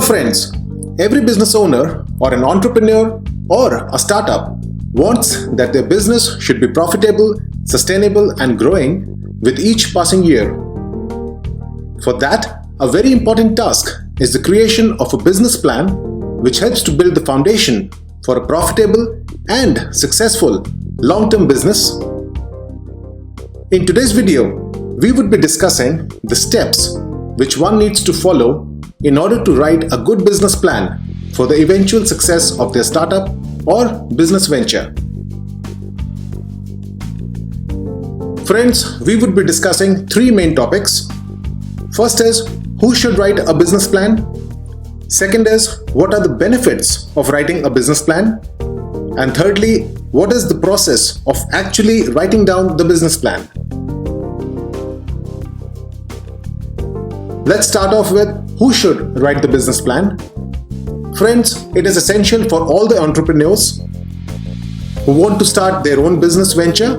friends, every business owner or an entrepreneur or a startup wants that their business should be profitable, sustainable and growing with each passing year. For that, a very important task is the creation of a business plan which helps to build the foundation for a profitable and successful long-term business. In today's video, we would be discussing the steps which one needs to follow in order to write a good business plan for the eventual success of their startup or business venture. Friends, we would be discussing three main topics. First is, who should write a business plan? Second is, what are the benefits of writing a business plan? And thirdly, what is the process of actually writing down the business plan? Let's start off with who should write the business plan. Friends, it is essential for all the entrepreneurs who want to start their own business venture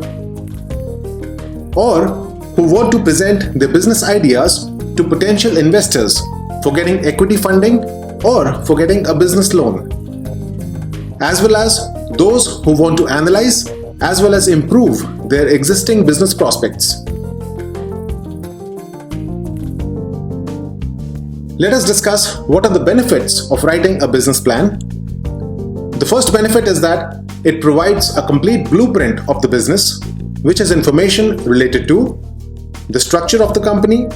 or who want to present their business ideas to potential investors for getting equity funding or for getting a business loan, as well as those who want to analyze as well as improve their existing business prospects. Let us discuss what are the benefits of writing a business plan. The first benefit is that it provides a complete blueprint of the business, which has information related to the structure of the company,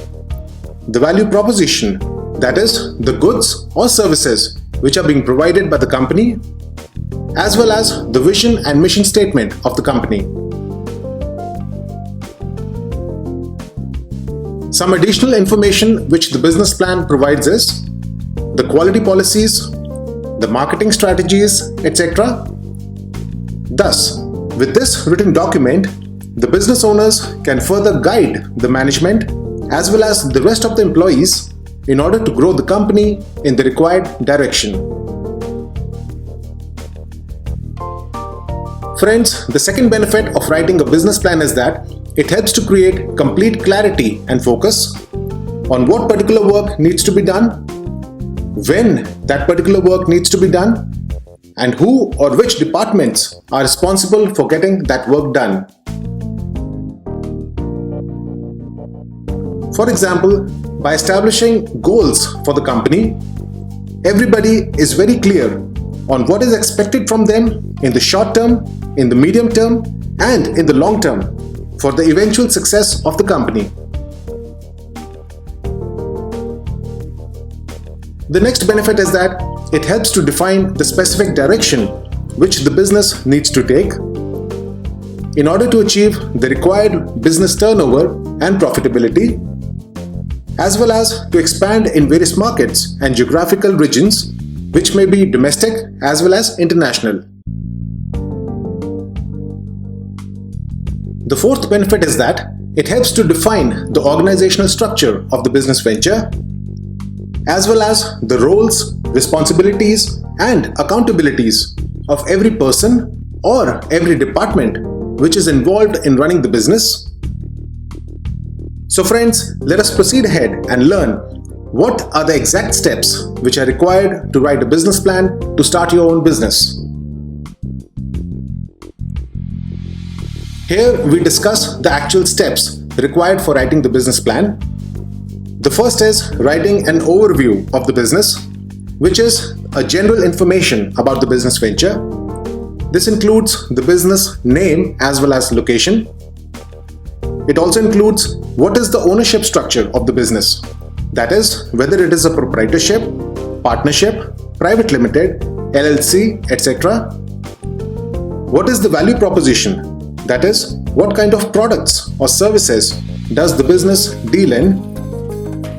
the value proposition, that is, the goods or services which are being provided by the company, as well as the vision and mission statement of the company. Some additional information which the business plan provides is the quality policies, the marketing strategies, etc. Thus, with this written document, the business owners can further guide the management as well as the rest of the employees in order to grow the company in the required direction. Friends, the second benefit of writing a business plan is that it helps to create complete clarity and focus on what particular work needs to be done, when that particular work needs to be done, and who or which departments are responsible for getting that work done. For example, by establishing goals for the company, everybody is very clear on what is expected from them in the short term, in the medium term, and in the long term for the eventual success of the company. The next benefit is that it helps to define the specific direction which the business needs to take in order to achieve the required business turnover and profitability, as well as to expand in various markets and geographical regions which may be domestic as well as international. The fourth benefit is that it helps to define the organizational structure of the business venture, as well as the roles, responsibilities, and accountabilities of every person or every department which is involved in running the business. So friends, let us proceed ahead and learn what are the exact steps which are required to write a business plan to start your own business. Here we discuss the actual steps required for writing the business plan. The first is writing an overview of the business, which is a general information about the business venture. This includes the business name as well as location. It also includes what is the ownership structure of the business, that is, whether it is a proprietorship, partnership, private limited, LLC, etc. What is the value proposition? That is, what kind of products or services does the business deal in,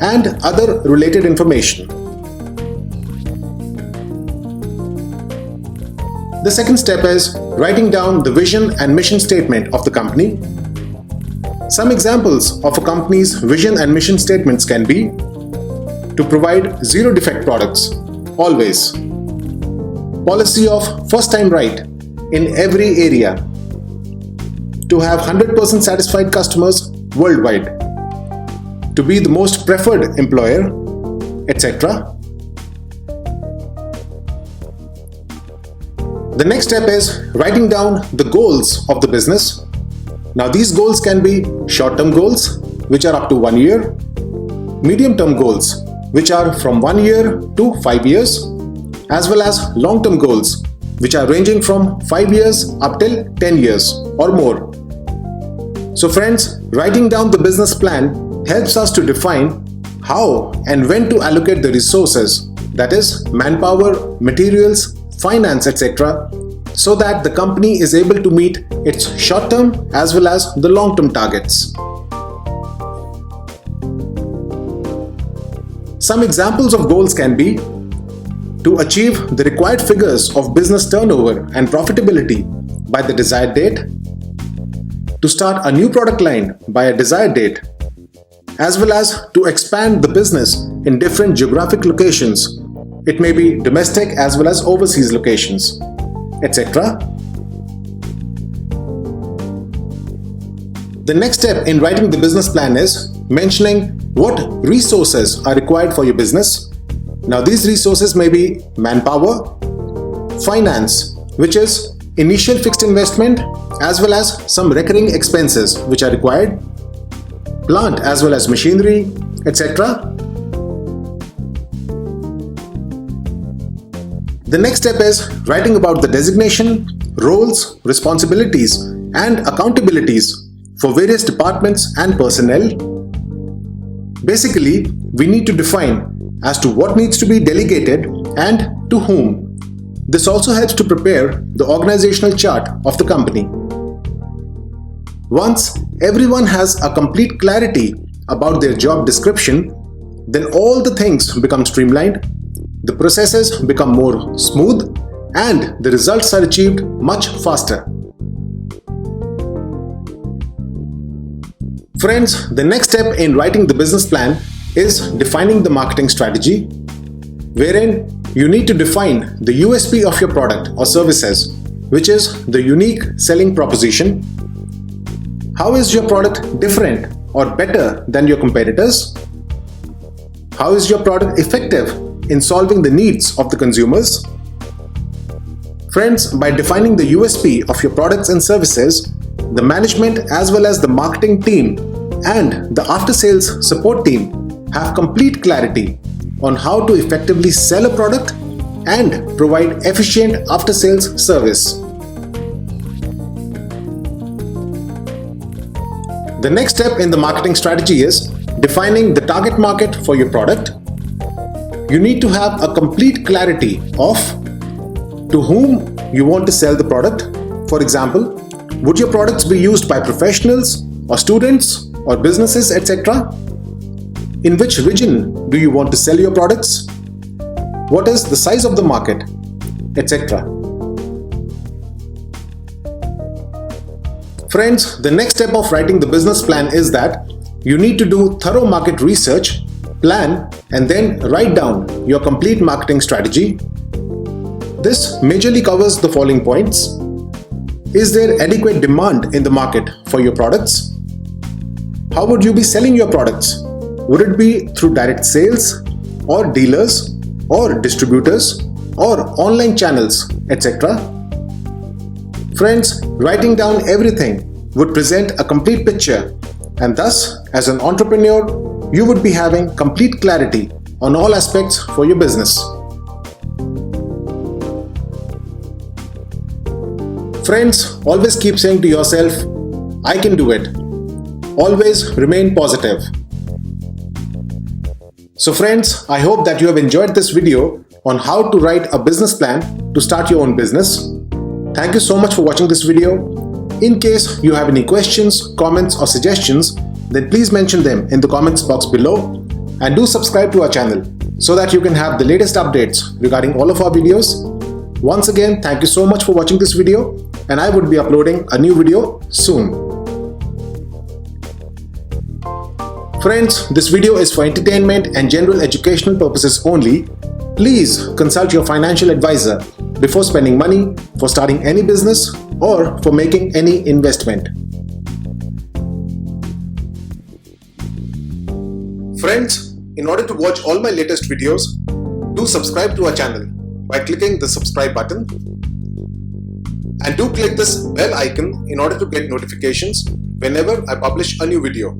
and other related information. The second step is writing down the vision and mission statement of the company. Some examples of a company's vision and mission statements can be to provide zero defect products, always. Policy of first time right in every area. To have 100% satisfied customers worldwide. To be the most preferred employer, etc. The next step is writing down the goals of the business. Now these goals can be short-term goals, which are up to 1 year, medium-term goals, which are from 1 year to 5 years, as well as long-term goals, which are ranging from 5 years up till 10 years or more. So friends, writing down the business plan helps us to define how and when to allocate the resources, that is manpower, materials, finance, etc., so that the company is able to meet its short-term as well as the long-term targets. Some examples of goals can be to achieve the required figures of business turnover and profitability by the desired date, to start a new product line by a desired date, as well as to expand the business in different geographic locations. It may be domestic as well as overseas locations, etc. The next step in writing the business plan is mentioning what resources are required for your business. Now these resources may be manpower, finance, which is initial fixed investment, as well as some recurring expenses which are required, plant as well as machinery, etc. The next step is writing about the designation, roles, responsibilities, and accountabilities for various departments and personnel. Basically, we need to define as to what needs to be delegated and to whom. This also helps to prepare the organizational chart of the company. Once everyone has a complete clarity about their job description, then all the things become streamlined, the processes become more smooth, and the results are achieved much faster. Friends, the next step in writing the business plan is defining the marketing strategy, wherein you need to define the USP of your product or services, which is the unique selling proposition. How is your product different or better than your competitors? How is your product effective in solving the needs of the consumers? Friends, by defining the USP of your products and services, the management as well as the marketing team and the after-sales support team have complete clarity on how to effectively sell a product and provide efficient after-sales service. The next step in the marketing strategy is defining the target market for your product. You need to have a complete clarity of to whom you want to sell the product. For example, would your products be used by professionals or students or businesses, etc.? In which region do you want to sell your products? What is the size of the market, etc.? Friends, the next step of writing the business plan is that you need to do thorough market research, plan, and then write down your complete marketing strategy. This majorly covers the following points. Is there adequate demand in the market for your products? How would you be selling your products? Would it be through direct sales, or dealers, or distributors, or online channels, etc.? Friends, writing down everything would present a complete picture, and thus, as an entrepreneur, you would be having complete clarity on all aspects for your business. Friends, always keep saying to yourself, I can do it. Always remain positive. So friends, I hope that you have enjoyed this video on how to write a business plan to start your own business. Thank you so much for watching this video. In case you have any questions, comments or suggestions, then please mention them in the comments box below, and do subscribe to our channel so that you can have the latest updates regarding all of our videos. Once again, thank you so much for watching this video, and I would be uploading a new video soon. Friends, this video is for entertainment and general educational purposes only. Please consult your financial advisor before spending money for starting any business or for making any investment. Friends, in order to watch all my latest videos, do subscribe to our channel by clicking the subscribe button. And do click this bell icon in order to get notifications whenever I publish a new video.